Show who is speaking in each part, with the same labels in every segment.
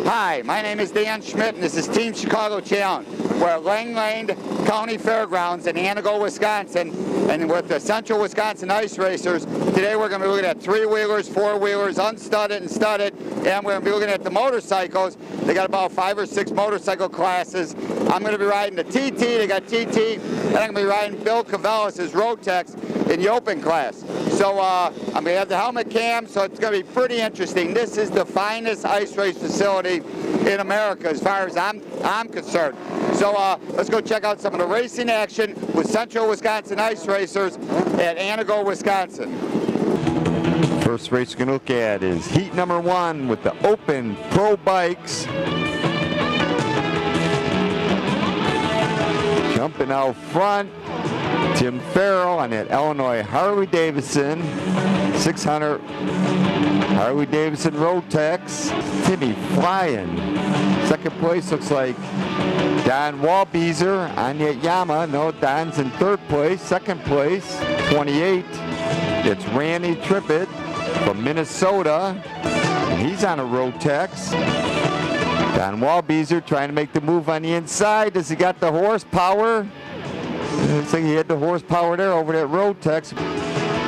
Speaker 1: Hi, my name is Dan Schmitt, and this is Team Chicago Challenge. We're at Lang County Fairgrounds in Antigo, Wisconsin, and with the Central Wisconsin Ice Racers. Today we're going to be looking at three-wheelers, four-wheelers, unstudded and studded, and we're going to be looking at the motorcycles. They got about 5 or 6 motorcycle classes. I'm going to be riding the TT, they got TT, and I'm going to be riding Bill Cavellis' Rotex in the open class. So I'm going to have the helmet cam, so it's going to be pretty interesting. This is the finest ice race facility in America as far as I'm concerned. So let's go check out some of the racing action with Central Wisconsin Ice Racers at Antigo, Wisconsin.
Speaker 2: First race we're going to look at is heat number 1 with the open pro bikes. Jumping out front, Tim Farrell on that Illinois Harley-Davidson 600 Harley-Davidson Rotex. Timmy flying. Second place looks like Don Walbeezer on that Yamaha. No, Don's in third place. Second place, 28. It's Randy Trippett from Minnesota. And he's on a Rotex. Don Walbeezer trying to make the move on the inside. Does he got the horsepower? Looks like he had the horsepower there over that Rotex.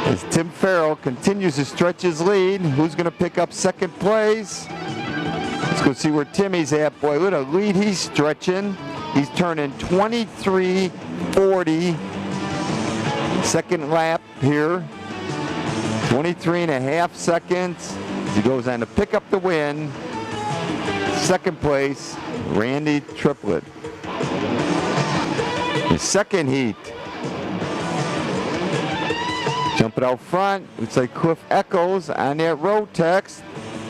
Speaker 2: As Tim Farrell continues to stretch his lead. Who's going to pick up second place? Let's go see where Timmy's at. Boy, look at the lead he's stretching. He's turning 23:40. Second lap here. 23.5 seconds. He goes on to pick up the win. Second place, Randy Triplett. The second heat. Jumping out front, looks like Cliff Echoes on that Rotex.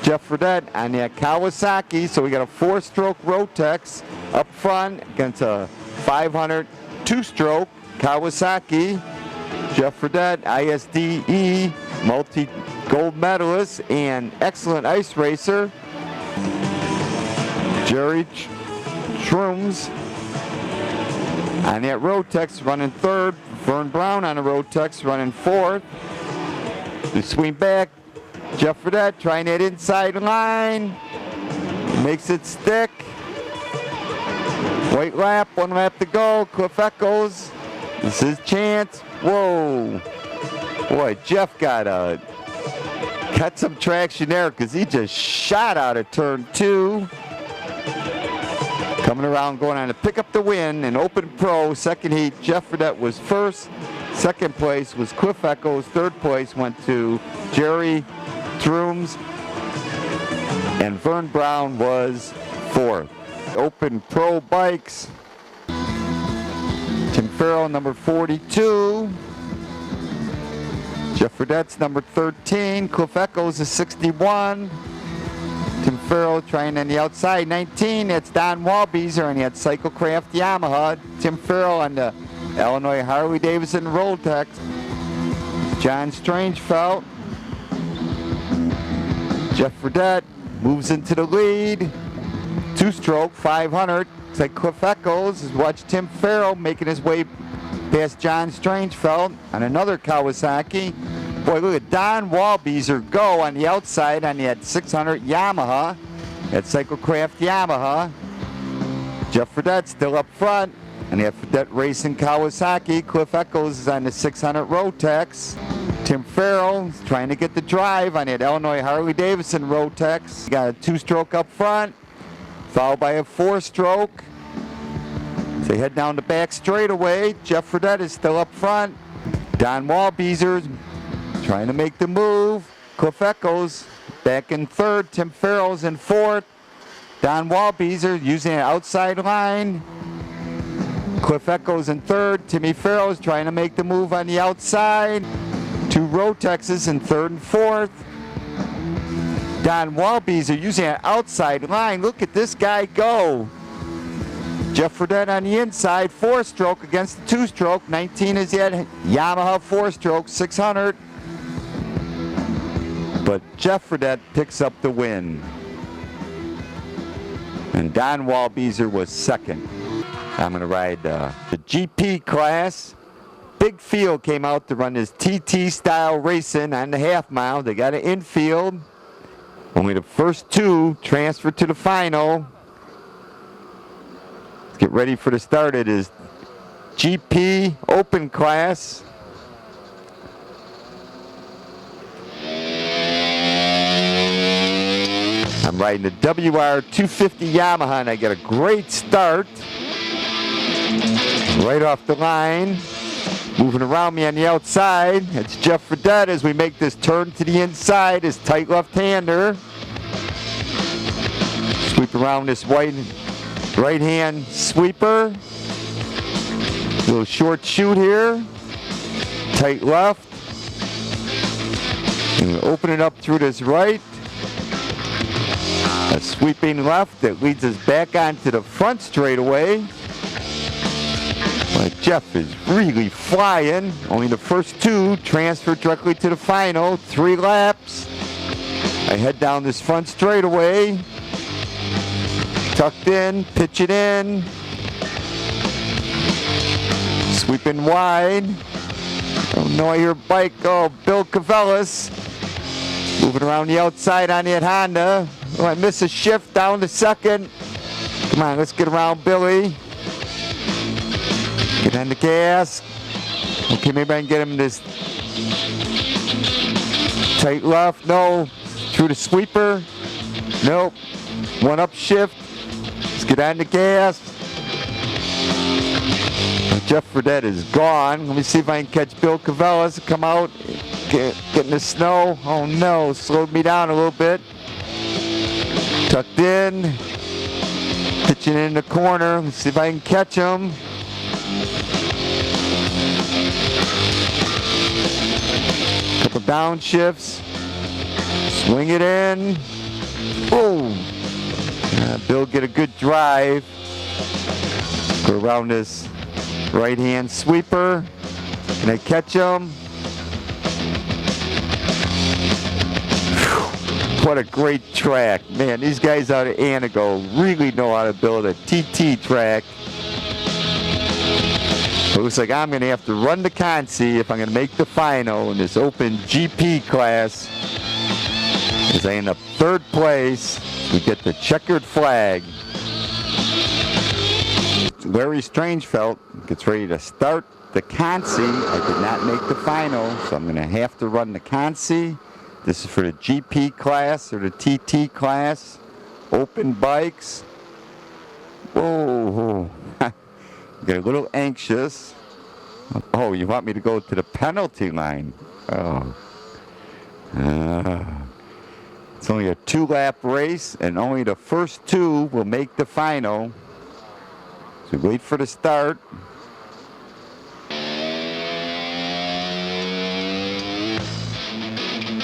Speaker 2: Jeff Fredette on that Kawasaki. So we got a 4-stroke Rotex up front against a 500 2-stroke Kawasaki. Jeff Fredette, ISDE, multi-gold medalist and excellent ice racer. Jerry Shrooms on that Rotex running third. Vern Brown on a Rotex running fourth. The swing back. Jeff Fredette trying that inside line. Makes it stick. White lap, 1 lap to go. Cliff Echoes. This is his chance. Whoa. Boy, Jeff got some traction there because he just shot out of turn 2. Coming around, going on to pick up the win in Open Pro. Second heat, Jeff Fredette was first. Second place was Cliff Echoes. Third place went to Jerry Trooms. And Vern Brown was fourth. Open Pro bikes. Tim Farrell, number 42. Jeff Fredette's number 13. Cliff Echoes is 61. Tim Farrell trying on the outside, 19. That's Don Walbeezer on that Cyclecraft Yamaha. Tim Farrell on the Illinois Harley-Davidson Rotex. John Strangefelt. Jeff Fredette moves into the lead. 2-stroke, 500. It's like Cliff Echoes. Watch Tim Farrell making his way past John Strangefelt on another Kawasaki. Boy, look at Don Walbeezer go on the outside on that 600 Yamaha. That Cyclecraft Yamaha. Jeff Fredette still up front. And that Fredette Racing Kawasaki. Cliff Echoes is on the 600 Rotex. Tim Farrell is trying to get the drive on that Illinois Harley-Davidson Rotex. Got a 2-stroke up front, followed by a 4-stroke. They head down the back straightaway. Jeff Fredette is still up front. Don Walbeezer trying to make the move. Cliff Echoes back in third. Tim Farrell's in fourth. Don Walbeezer using an outside line. Cliff Echoes in third. Timmy Farrell's trying to make the move on the outside. 2 Rotexes in third and fourth. Don Walbeezer using an outside line. Look at this guy go. Jeff Fredette on the inside, 4-stroke against the 2-stroke. 19 is yet Yamaha 4-stroke, 600. But Jeff Fredette picks up the win. And Don Walbeezer was second. I'm going to ride the GP class. Big Field came out to run this TT style racing on the half mile. They got an infield. Only the first two transfer to the final. Let's get ready for the start. It is GP Open class. I'm riding the WR 250 Yamaha, and I get a great start. Right off the line. Moving around me on the outside. It's Jeff Fredette as we make this turn to the inside. His tight left-hander. Sweep around this white right-hand sweeper. Little short shoot here. Tight left. And we open it up through this right. A sweeping left that leads us back onto the front straightaway. But Jeff is really flying. Only the first two transfer directly to the final. 3 laps. I head down this front straightaway. Tucked in, pitch it in. Sweeping wide. Oh no, I hear a bike. Oh, Bill Cavellis. Moving around the outside on that Honda. Oh, I miss a shift down to second. Come on, let's get around Billy. Get on the gas. Okay, maybe I can get him this tight left. No. Through the sweeper. Nope. One up shift. Let's get on the gas. Jeff Fredette is gone. Let me see if I can catch Bill Cavellis. Come out. Get in the snow. Oh no. Slowed me down a little bit. Tucked in. Pitching in the corner. Let's see if I can catch him. Couple downshifts. Swing it in. Boom. Bill get a good drive. Go around this right-hand sweeper. Can I catch him? What a great track. Man, these guys out of Antigo really know how to build a TT track. It looks like I'm going to have to run the Consi if I'm going to make the final in this open GP class. As I end up 3rd place, we get the checkered flag. Larry Strangefelt gets ready to start the Consi. I did not make the final, so I'm going to have to run the Consi. This is for the GP class or the TT class. Open bikes. Whoa. Get a little anxious. Oh, you want me to go to the penalty line? Oh. It's only a 2-lap race, and only the first 2 will make the final. So wait for the start.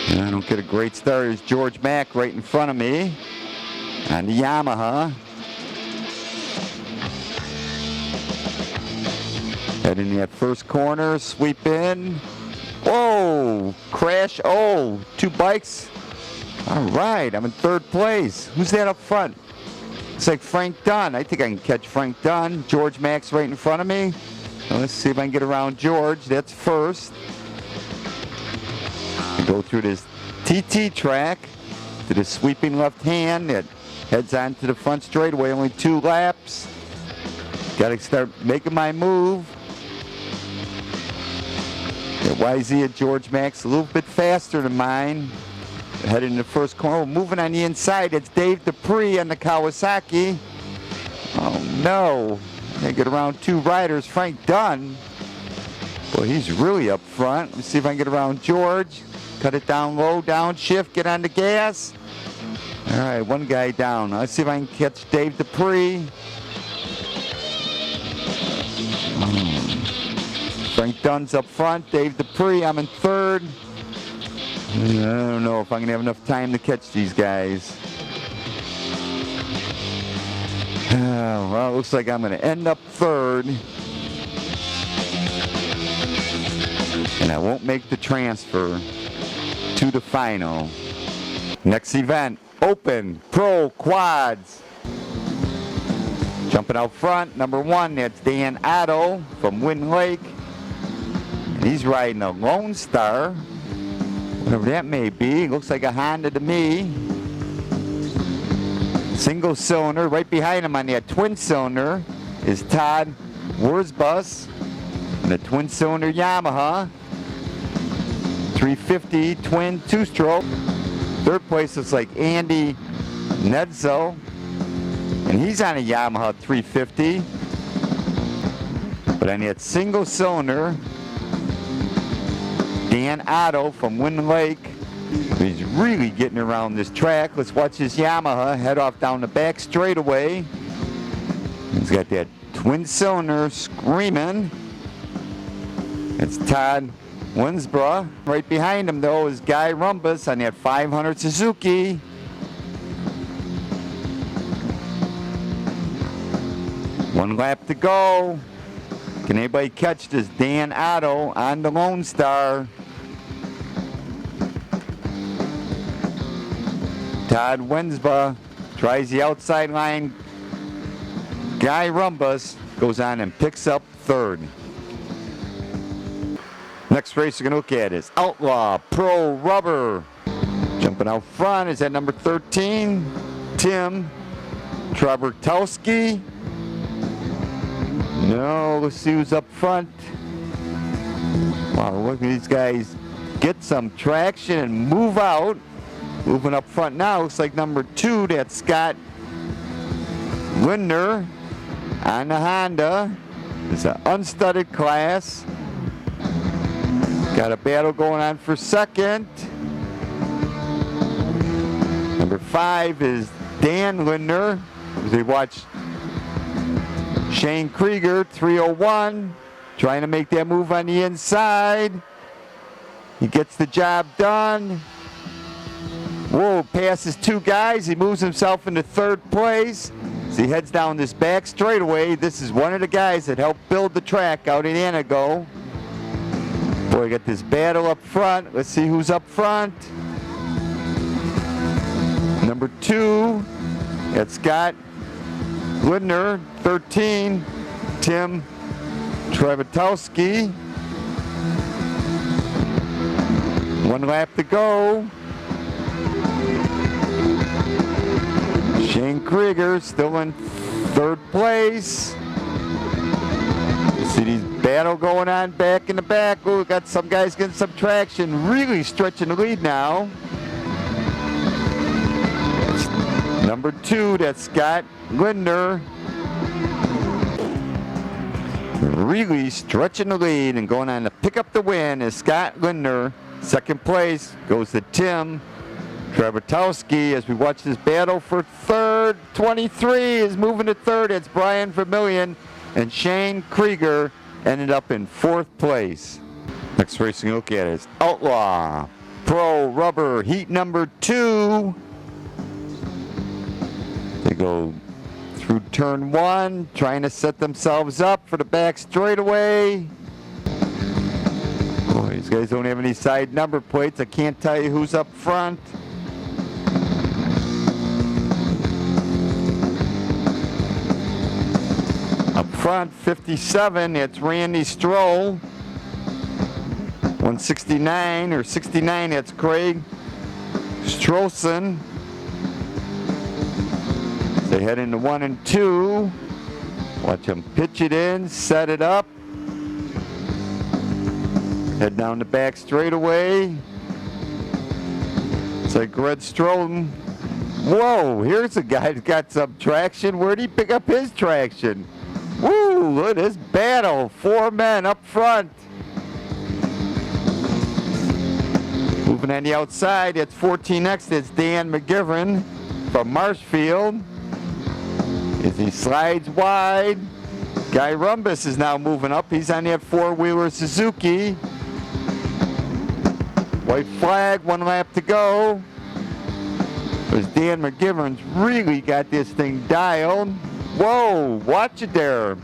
Speaker 2: And I don't get a great start. Here's George Mack right in front of me on the Yamaha. Head in that first corner, sweep in. Whoa, crash. Oh, 2 bikes. All right, I'm in 3rd place. Who's that up front? It's like Frank Dunn. I think I can catch Frank Dunn. George Mack's right in front of me. Now let's see if I can get around George. That's first. Go through this TT track to the sweeping left hand that heads on to the front straightaway. Only 2 laps. Got to start making my move. YZ at George Mack's a little bit faster than mine. Heading in the first corner. Oh, moving on the inside. It's Dave Dupree on the Kawasaki. Oh no. I get around 2 riders. Frank Dunn. Well, he's really up front. Let's see if I can get around George. Cut it down low, downshift, get on the gas. All right, 1 guy down. Let's see if I can catch Dave Dupree. Frank Dunn's up front. Dave Dupree, I'm in 3rd. I don't know if I'm going to have enough time to catch these guys. Well, it looks like I'm going to end up 3rd. And I won't make the transfer to the final. Next event, Open Pro Quads. Jumping out front, number 1, that's Dan Otto from Wind Lake. And he's riding a Lone Star, whatever that may be. Looks like a Honda to me. Single cylinder. Right behind him on that twin cylinder is Todd Wurzbus in a twin cylinder Yamaha 350 twin two-stroke. Third place looks like Andy Nedzo, and he's on a Yamaha 350. But on that single cylinder, Dan Otto from Wind Lake. He's really getting around this track. Let's watch his Yamaha head off down the back straightaway. He's got that twin cylinder screaming. It's Todd Winsborough. Right behind him, though, is Guy Rumbus on that 500 Suzuki. One lap to go. Can anybody catch this Dan Otto on the Lone Star? Todd Winsborough tries the outside line. Guy Rumbus goes on and picks up third. Next race we're going to look at is Outlaw Pro Rubber. Jumping out front is at number 13, Tim Trabertowski. No, let's see who's up front. Wow, look at these guys get some traction and move out. Moving up front now, looks like number 2, that's Scott Lindner on the Honda. It's an unstudded class. Got a battle going on for second. Number 5 is Dan Lindner. As we watch Shane Krieger, 301, trying to make that move on the inside. He gets the job done. Whoa, passes 2 guys. He moves himself into third place. As he heads down this back straightaway, this is one of the guys that helped build the track out in Antigo. Boy, got this battle up front. Let's see who's up front. Number 2, that's Scott Lindner. 13, Tim Trabertowski. One lap to go. Shane Krieger still in third place. You see these battle going on back in the back. Oh, we got some guys getting some traction, really stretching the lead now. Number 2, that's Scott Lindner. Really stretching the lead and going on to pick up the win is Scott Lindner. Second place goes to Tim Trabertowski as we watch this battle for third. 23 is moving to third. It's Brian Vermillion, and Shane Krieger ended up in fourth place. Next racing look at is Outlaw Pro Rubber Heat number 2. They go through turn 1, trying to set themselves up for the back straightaway. Boy, these guys don't have any side number plates. I can't tell you who's up front. Up front, 57, it's Randy Stroll. 169 or 69, that's Craig Strolson. They head into 1 and 2. Watch them pitch it in, set it up. Head down the back straightaway. It's like Red Stroughton. Whoa, here's a guy that's got some traction. Where'd he pick up his traction? Woo, look at this battle. 4 men up front. Moving on the outside, it's 14X. It's Dan McGivern from Marshfield. As he slides wide, Guy Rumbus is now moving up. He's on that 4-wheeler Suzuki. White flag, 1 lap to go. As Dan McGivern's really got this thing dialed. Whoa, watch it there.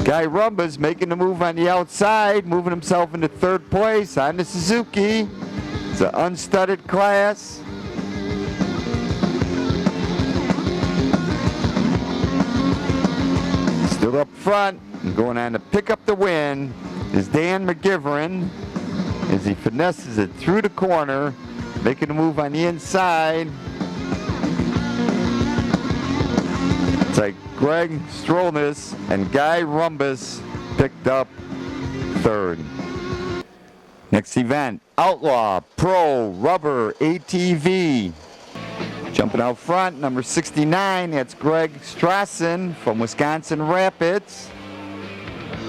Speaker 2: Guy Rumbus making the move on the outside, moving himself into third place on the Suzuki. It's an unstudded class. Still up front and going on to pick up the win is Dan McGivern as he finesses it through the corner, making a move on the inside. It's like Greg Strolness and Guy Rumbus picked up third. Next event, Outlaw Pro Rubber ATV. Jumping out front, number 69, that's Greg Strassen from Wisconsin Rapids.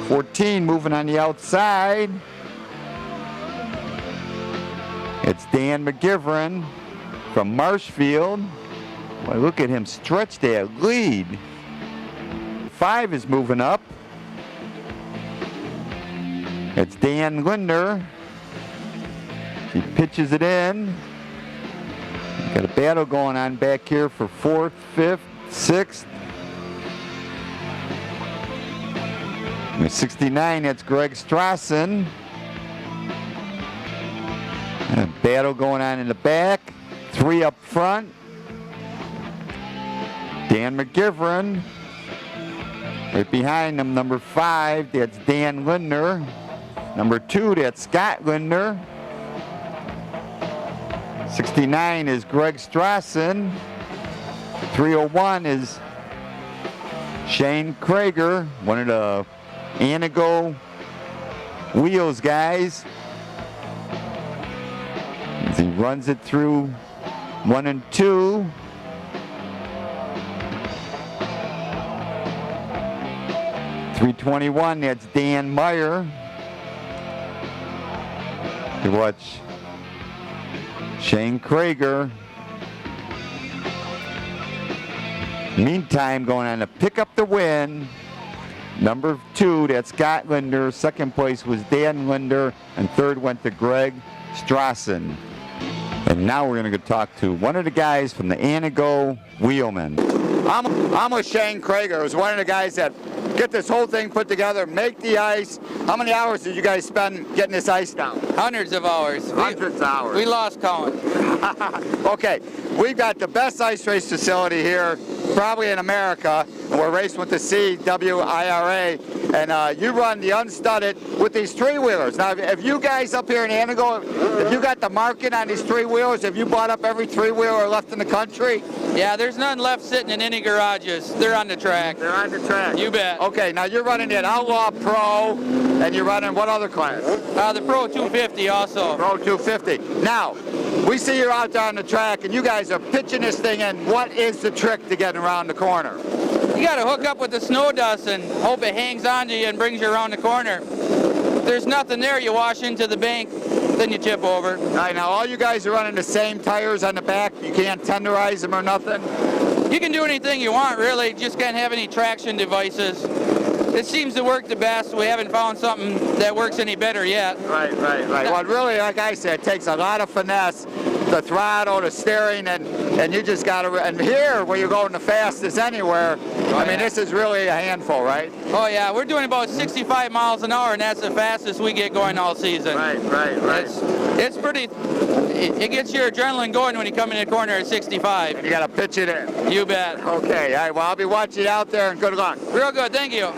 Speaker 2: 14 moving on the outside. It's Dan McGivern from Marshfield. Boy, look at him stretch that lead. 5 is moving up. It's Dan Linder. He pitches it in. Got a battle going on back here for 4th, 5th, 6th. Number 69, that's Greg Strassen. And a battle going on in the back. 3 up front. Dan McGivern. Right behind him, number 5, that's Dan Linder. Number 2, that's Scott Linder. 69 is Greg Strassen. 301 is Shane Krager, one of the Antigo Wheels guys. As he runs it through 1 and 2. .321, that's Dan Meyer. You watch Shane Krager. Meantime, going on to pick up the win. Number 2, that's Scott Linder. 2nd place was Dan Linder. And 3rd went to Greg Strassen. And now we're going to go talk to one of the guys from the Antigo Wheelmen.
Speaker 1: I'm with Shane Krager, who's one of the guys that get this whole thing put together, make the ice. How many hours did you guys spend getting this ice down?
Speaker 3: Hundreds of hours.
Speaker 1: Hundreds of hours.
Speaker 3: We lost count.
Speaker 1: Okay, we've got the best ice race facility here, probably in America, and we're racing with the CWIRA, and you run the unstudded with these 3-wheelers. Now, if you guys up here in Antigo, if you got the market on these 3-wheelers, have you bought up every 3-wheeler left in the country?
Speaker 3: Yeah, there's none left sitting in any garages. They're on the track.
Speaker 1: They're on the track.
Speaker 3: You bet.
Speaker 1: Okay, now you're running that Outlaw Pro, and you're running what other class?
Speaker 3: The Pro 250 also.
Speaker 1: Pro 250. Now, we see you're out there on the track, and you guys are pitching this thing in. What is the trick to getting around the corner?
Speaker 3: You got to hook up with the snow dust and hope it hangs on to you and brings you around the corner. If there's nothing there, you wash into the bank, then you tip over.
Speaker 1: All right, now all you guys are running the same tires on the back. You can't tenderize them or nothing?
Speaker 3: You can do anything you want, really. Just can't have any traction devices. It seems to work the best. We haven't found something that works any better yet.
Speaker 1: Right. Well, really, like I said, it takes a lot of finesse, the throttle, the steering, and you just got to, and here, where you're going the fastest anywhere, I mean, this is really a handful, right?
Speaker 3: Oh, yeah. We're doing about 65 miles an hour, and that's the fastest we get going all season.
Speaker 1: Right.
Speaker 3: It's pretty, it gets your adrenaline going when you come in the corner at 65.
Speaker 1: And you got to pitch it in.
Speaker 3: You bet.
Speaker 1: Okay, all right, well, I'll be watching you out there, and good luck.
Speaker 3: Real good, thank you.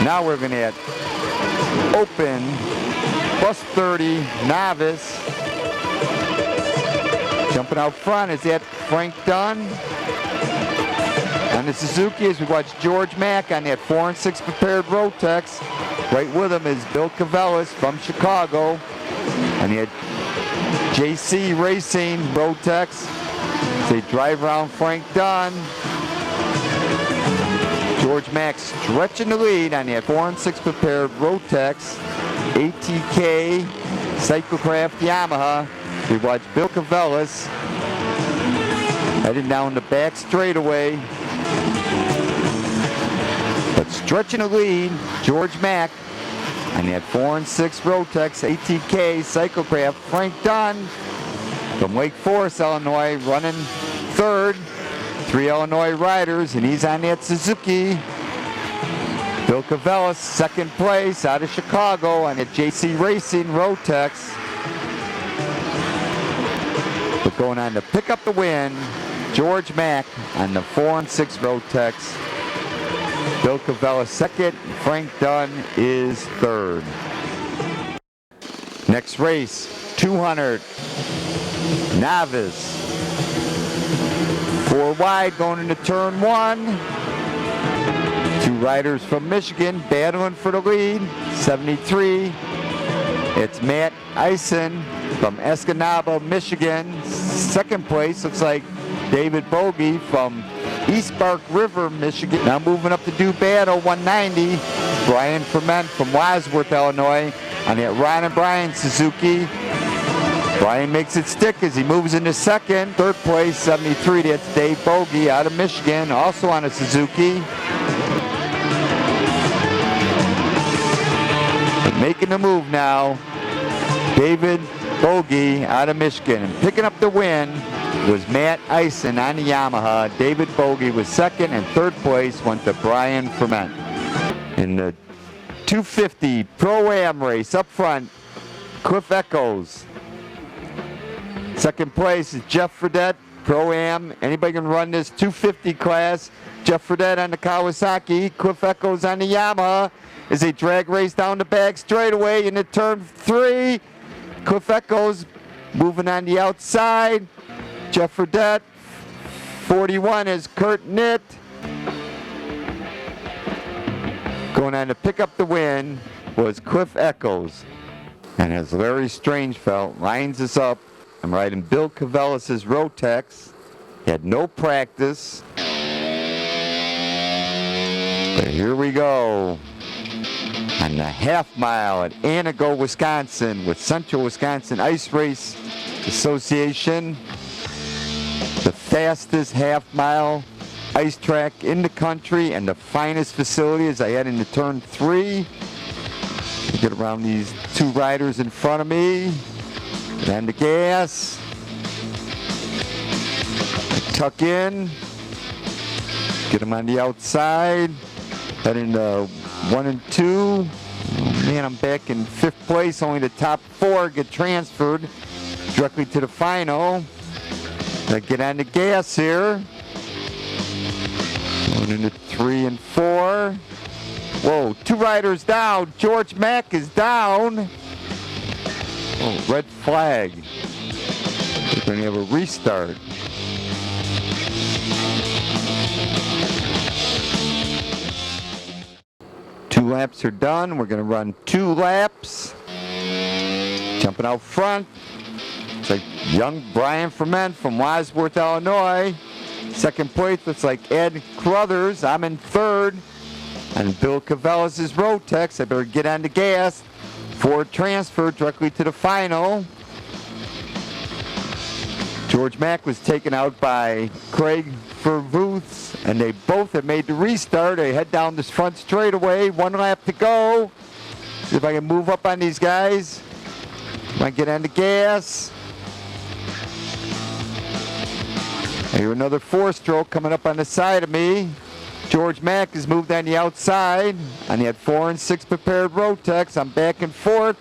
Speaker 2: Now we're going to hit open, plus 30, novice. Jumping out front is that Frank Dunn. On the Suzuki, as we watch George Mack on that 4 and 6 prepared Rotex. Right with him is Bill Cavellis from Chicago. And he had JC Racing Rotex. They drive around Frank Dunn. George Mack stretching the lead on that 4 and 6 prepared Rotex ATK Cyclocraft Yamaha. We watch Bill Cavellis heading down the back straightaway. But stretching the lead, George Mack on that 4 and 6 Rotex ATK Cyclocraft. Frank Dunn from Wake Forest, Illinois, running 3rd. 3 Illinois riders, and he's on that Suzuki. Bill Cavellis, 2nd place out of Chicago on a JC Racing Rotex. But going on to pick up the win, George Mack on the 4 and 6 Rotex. Bill Cavellis 2nd, Frank Dunn is 3rd. Next race, 200 novice. 4 wide going into turn 1. Two riders from Michigan battling for the lead. 73. It's Matt Icing from Escanaba, Michigan. Second place looks like David Bogey from East Bark River, Michigan. Now moving up to do battle, 190. Brian Ferment from Wadsworth, Illinois, on that Ron and Brian Suzuki. Brian makes it stick as he moves into second. Third place, 73. That's Dave Bogey out of Michigan, also on a Suzuki. But making the move now, David Bogey out of Michigan. And picking up the win was Matt Icing on the Yamaha. David Bogey was second, and third place went to Brian Ferment. In the 250 Pro-Am race up front, Cliff Echoes. Second place is Jeff Fredette, Pro-Am. Anybody can run this 250 class. Jeff Fredette on the Kawasaki, Cliff Echoes on the Yamaha. As they drag race down the back straightaway into turn 3. Cliff Echoes moving on the outside. Jeff Fredette, 41 is Kurt Nitt. Going on to pick up the win was Cliff Echoes. And as Larry Strangefelt lines us up, I'm riding Bill Cavellis' Rotex. He had no practice. But here we go. On the half mile at Antigo, Wisconsin with Central Wisconsin Ice Race Association. The fastest half mile ice track in the country and the finest facility as I head into turn 3. Get around these two riders in front of me. And the gas. Tuck in. Get them on the outside. Head into 1 and 2. Oh man, I'm back in 5th place. Only the top 4 get transferred directly to the final. I get on the gas here. Going into 3 and 4. Whoa, 2 riders down. George Mack is down. Oh, red flag. We're going to have a restart. Two laps are done. We're going to run 2 laps. Jumping out front. It's like young Brian Ferment from Wadsworth, Illinois. Second place looks like Ed Crothers. I'm in 3rd. And Bill Cavellis' Rotex. I better get on the gas. 4 transfer directly to the final. George Mack was taken out by Craig Vervuths, and they both have made the restart. They head down this front straightaway. 1 lap to go. See if I can move up on these guys. Might get on the gas. I hear another 4-stroke coming up on the side of me. George Mack has moved on the outside, and he had 4 and 6 prepared Rotex. I'm back and forth.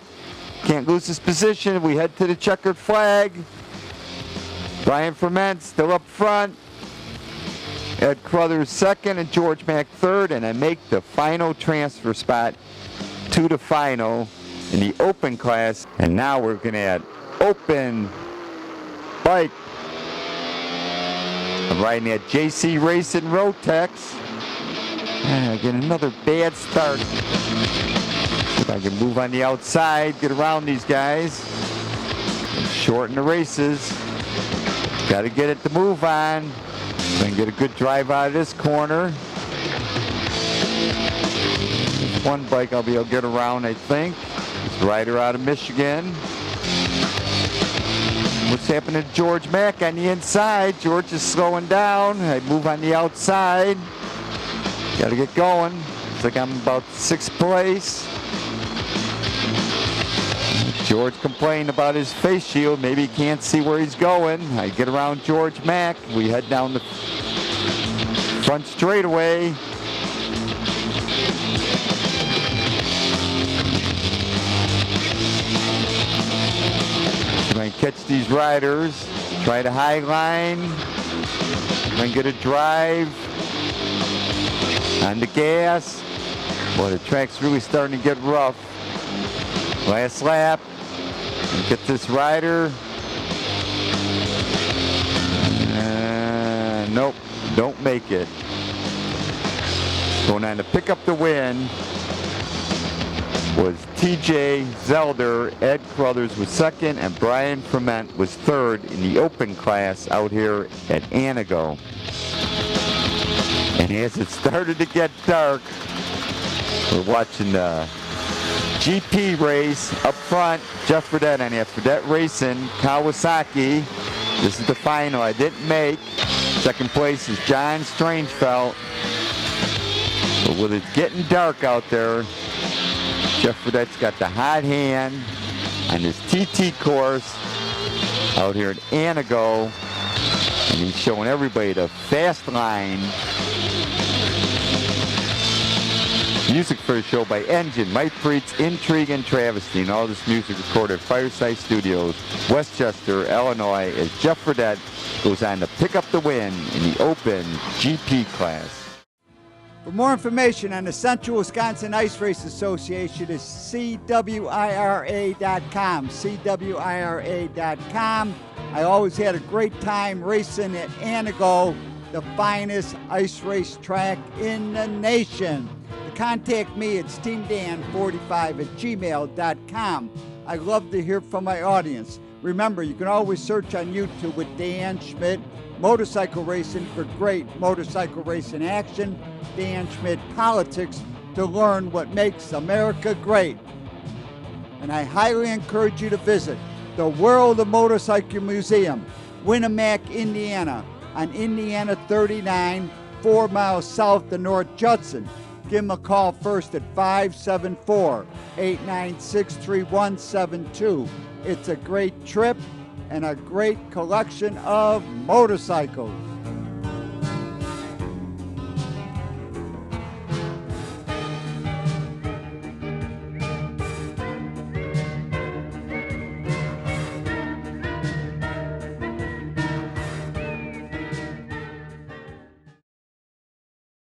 Speaker 2: Can't lose this position. We head to the checkered flag. Brian Ferment still up front. Ed Crothers 2nd and George Mack 3rd, and I make the final transfer spot to the final in the open class. And now we're going to add open bike. I'm riding at JC Racing Rotex. Get another bad start. See if I can move on the outside, get around these guys. And shorten the races. Got to get it to move on. So I can get a good drive out of this corner. There's one bike I'll be able to get around, I think. It's a rider out of Michigan. What's happening to George Mack on the inside? George is slowing down. I move on the outside. Got to get going. Looks like I'm about 6th place. George complained about his face shield. Maybe he can't see where he's going. I get around George Mack. We head down the front straightaway. Try and catch these riders. Try to high line. Try and get a drive. On the gas. Boy, the track's really starting to get rough. Last lap. Get this rider. Nope, don't make it. Going on to pick up the win was TJ Zelder. Ed Crothers was second, and Brian Ferment was third in the open class out here at Antigo. And as it started to get dark, we're watching the GP race up front. Jeff Fredette on here. Fredette Racing, Kawasaki. This is the final I didn't make. Second place is John Strangefelt. But with it getting dark out there, Jeff Fredette's got the hot hand on his TT course out here at Antigo. And he's showing everybody the fast line. Music for the show by Engine, Mike Preetz, Intrigue, and Travesty. And all this music recorded at Fireside Studios, Westchester, Illinois, as Jeff Fredette goes on to pick up the win in the Open GP class.
Speaker 4: For more information on the Central Wisconsin Ice Race Association, is CWIRA.com. CWIRA.com. I always had a great time racing at Antigo, the finest ice race track in the nation. To contact me, it's teamdan45@gmail.com. I love to hear from my audience. Remember, you can always search on YouTube with Dan Schmitt Motorcycle Racing for great motorcycle racing action, Dan Schmitt Politics to learn what makes America great. And I highly encourage you to visit the World of Motorcycle Museum, Winamac, Indiana, on Indiana 39, 4 miles south of North Judson. Give them a call first at 574-896-3172. It's a great trip and a great collection of motorcycles.